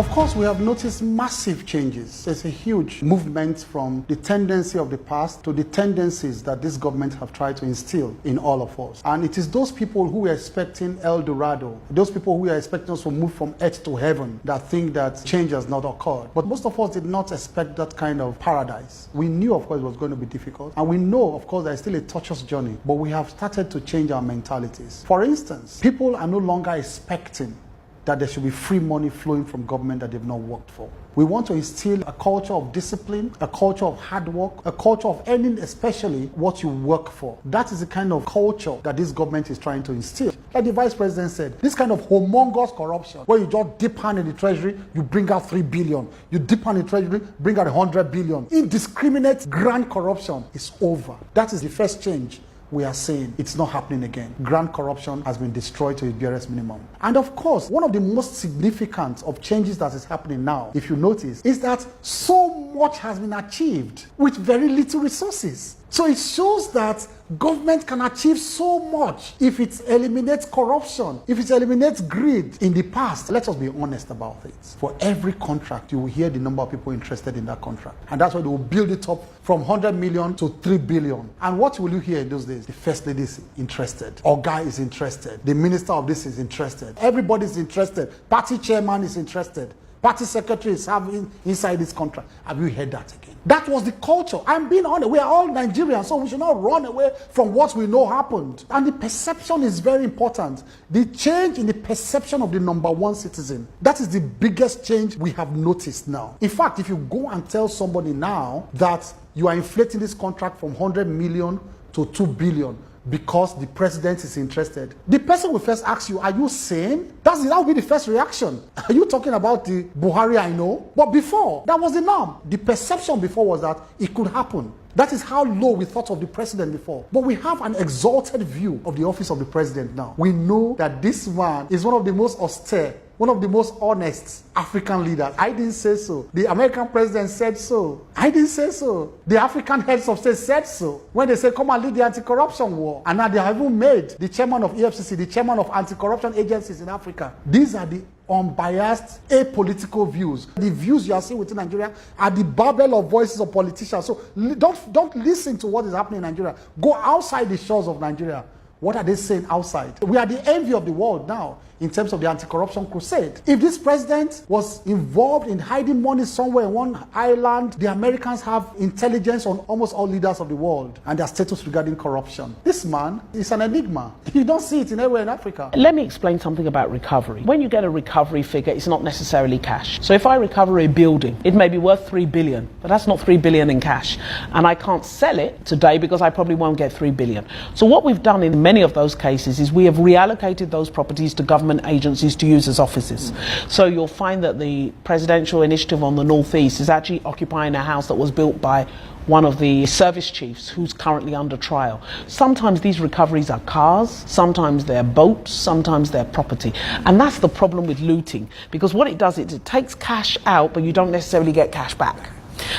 Of course, we have noticed massive changes. There's a huge movement from the tendency of the past to the tendencies that this government have tried to instill in all of us. And it is those people who are expecting El Dorado, those people who are expecting us to move from earth to heaven, that think that change has not occurred. But most of us did not expect that kind of paradise. We knew, of course, it was going to be difficult. And we know, of course, there's still a tortuous journey. But we have started to change our mentalities. For instance, people are no longer expecting that there should be free money flowing from government that they've not worked for. We want to instill a culture of discipline, a culture of hard work, a culture of earning especially what you work for. That is the kind of culture that this government is trying to instill. Like the Vice President said, this kind of humongous corruption, where you just dip hand in the treasury, you bring out 3 billion. You dip hand in the treasury, bring out 100 billion. Indiscriminate grand corruption is over. That is the first change. We are saying it's not happening again. Grand corruption has been destroyed to its barest minimum. And of course, one of the most significant of changes that is happening now, if you notice, is that so much has been achieved with very little resources. So it shows that government can achieve so much if it eliminates corruption, if it eliminates greed. In the past, let us be honest about it. For every contract, you will hear the number of people interested in that contract. And that's why they will build it up from 100 million to 3 billion. And what will you hear in those days? The first lady is interested. Our guy is interested. The minister of this is interested. Everybody is interested. Party chairman is interested. Party secretary is having inside this contract. Have you heard that again? That was the culture. I'm being honest. We are all Nigerians, so we should not run away from what we know happened. And the perception is very important. The change in the perception of the number one citizen. That is the biggest change we have noticed now. In fact, if you go and tell somebody now that you are inflating this contract from 100 million to 2 billion, because the president is interested, the person will first ask you, are you sane? That will be the first reaction. Are you talking about the Buhari I know? But before, that was the norm. The perception before was that it could happen. That is how low we thought of the president before. But we have an exalted view of the office of the president now. We know that this man is one of the most austere, one of the most honest African leaders. I didn't say so. The American president said so. I didn't say so. The African heads of state said so. When they say, come and lead the anti-corruption war. And now they have even made the chairman of EFCC, the chairman of anti-corruption agencies in Africa. These are the unbiased, apolitical views. The views you are seeing within Nigeria are the babble of voices of politicians. So don't listen to what is happening in Nigeria. Go outside the shores of Nigeria. What are they saying outside? We are the envy of the world now in terms of the anti-corruption crusade. If this president was involved in hiding money somewhere in one island, the Americans have intelligence on almost all leaders of the world and their status regarding corruption. This man is an enigma. You don't see it anywhere in Africa. Let me explain something about recovery. When you get a recovery figure, it's not necessarily cash. So if I recover a building, it may be worth 3 billion, but that's not 3 billion in cash. And I can't sell it today because I probably won't get 3 billion. So what we've done in many of those cases is we have reallocated those properties to government agencies to use as offices. So you'll find that the presidential initiative on the Northeast is actually occupying a house that was built by one of the service chiefs who's currently under trial. Sometimes these recoveries are cars, sometimes they're boats, sometimes they're property. And that's the problem with looting, because what it does is it takes cash out, but you don't necessarily get cash back.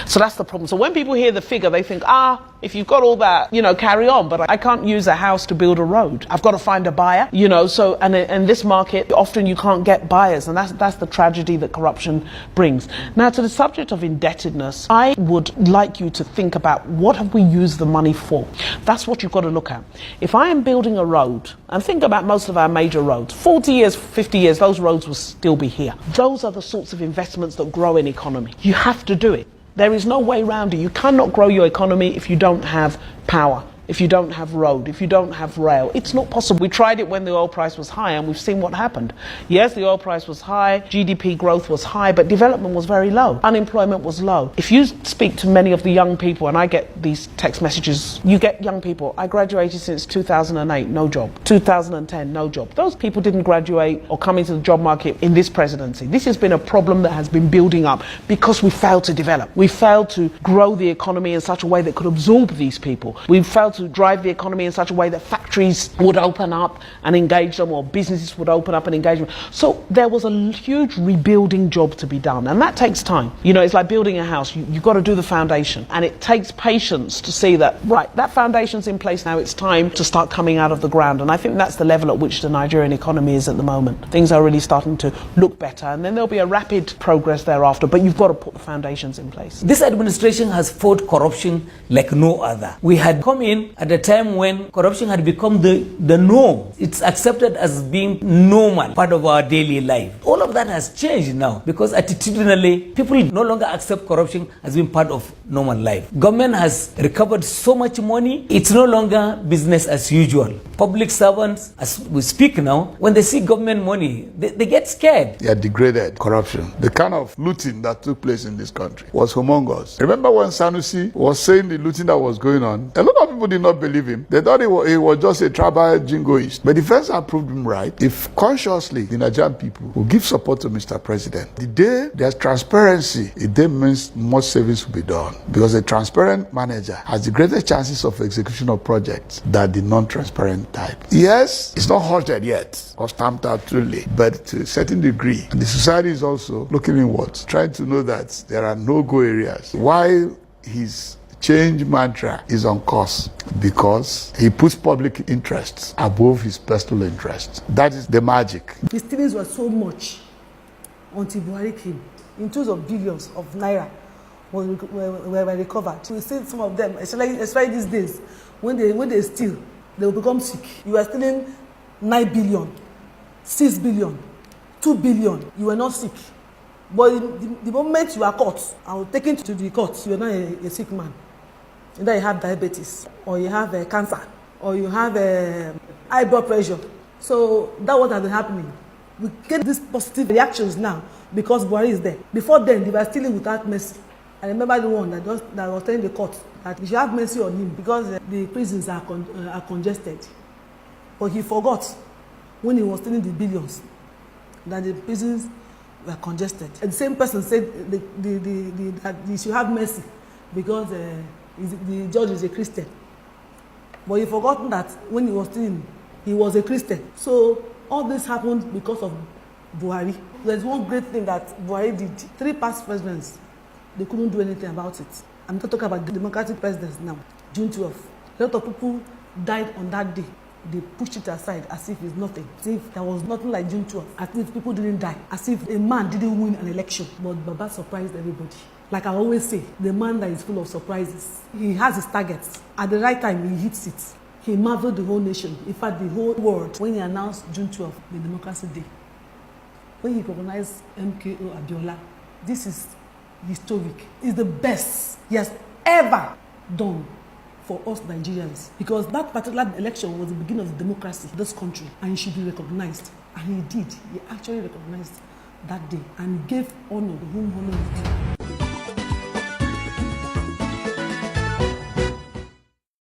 So that's the problem. So when people hear the figure, they think, if you've got all that, carry on, but I can't use a house to build a road. I've got to find a buyer, so, and in this market, often you can't get buyers, and that's the tragedy that corruption brings. Now, to the subject of indebtedness, I would like you to think about what have we used the money for? That's what you've got to look at. If I am building a road, and think about most of our major roads, 40 years, 50 years, those roads will still be here. Those are the sorts of investments that grow an economy. You have to do it. There is no way around it. You cannot grow your economy if you don't have power, if you don't have road, if you don't have rail. It's not possible. We tried it when the oil price was high and we've seen what happened. Yes, the oil price was high, GDP growth was high, but development was very low. Unemployment was low. If you speak to many of the young people, and I get these text messages, you get young people, I graduated since 2008, no job. 2010, no job. Those people didn't graduate or come into the job market in this presidency. This has been a problem that has been building up because we failed to develop. We failed to grow the economy in such a way that could absorb these people. We failed to drive the economy in such a way that factories would open up and engage them, or businesses would open up and engage them. So there was a huge rebuilding job to be done, and that takes time. You know, it's like building a house. You've got to do the foundation, and it takes patience to see that, right, that foundation's in place now, it's time to start coming out of the ground. And I think that's the level at which the Nigerian economy is at the moment. Things are really starting to look better, and then there'll be a rapid progress thereafter, but you've got to put the foundations in place. This administration has fought corruption like no other. We had come in at a time when corruption had become the norm. It's accepted as being normal, part of our daily life. All of that has changed now, because attitudinally, people no longer accept corruption as being part of normal life. Government has recovered so much money, it's no longer business as usual. Public servants, as we speak now, when they see government money, they get scared. They are degraded. Corruption. The kind of looting that took place in this country was humongous. Remember when Sanusi was saying the looting that was going on? A lot of people did not believe him. They thought he was just a tribal jingoist. But the first have proved him right. If consciously the Nigerian people will give support to Mr. President, the day there's transparency, it then means much savings will be done. Because a transparent manager has the greatest chances of execution of projects than the non-transparent type. Yes, it's not halted yet or stamped out truly, but to a certain degree. And the society is also looking inwards, trying to know that there are no-go areas. While his change mantra is on course, because he puts public interests above his personal interests. That is the magic. The stealings were so much until Buhari came. In terms of billions of naira were recovered. We see some of them, especially these days, when they steal, they will become sick. You are stealing 9 billion, 6 billion, 2 billion. You are not sick. But the moment you are caught and taken to the court, you are not a sick man. Either you have diabetes, or you have cancer, or you have high blood pressure. So that's what has been happening. We get these positive reactions now because Buhari is there. Before then, they were stealing without mercy. I remember the one that was telling the court that we should have mercy on him because the prisons are congested. But he forgot when he was stealing the billions that the prisons were congested. And the same person said that he should have mercy because the judge is a Christian. But he forgot that when he was stealing, he was a Christian. So all this happened because of Buhari. There's one great thing that Buhari did. 3 past presidents, they couldn't do anything about it. I'm not talking about the democratic presidents now. June 12th. A lot of people died on that day. They pushed it aside as if it's nothing. As if there was nothing like June 12th. As if people didn't die. As if a man didn't win an election. But Baba surprised everybody. Like I always say, the man that is full of surprises. He has his targets. At the right time, he hits it. He marveled the whole nation. In fact, the whole world. When he announced June 12th, the Democracy Day. When he recognized MKO Abiola, this is historic. It's the best he has ever done for us Nigerians, because that particular election was the beginning of the democracy in this country, and he should be recognized. And he did. He actually recognized that day and gave honor to whom honor is due.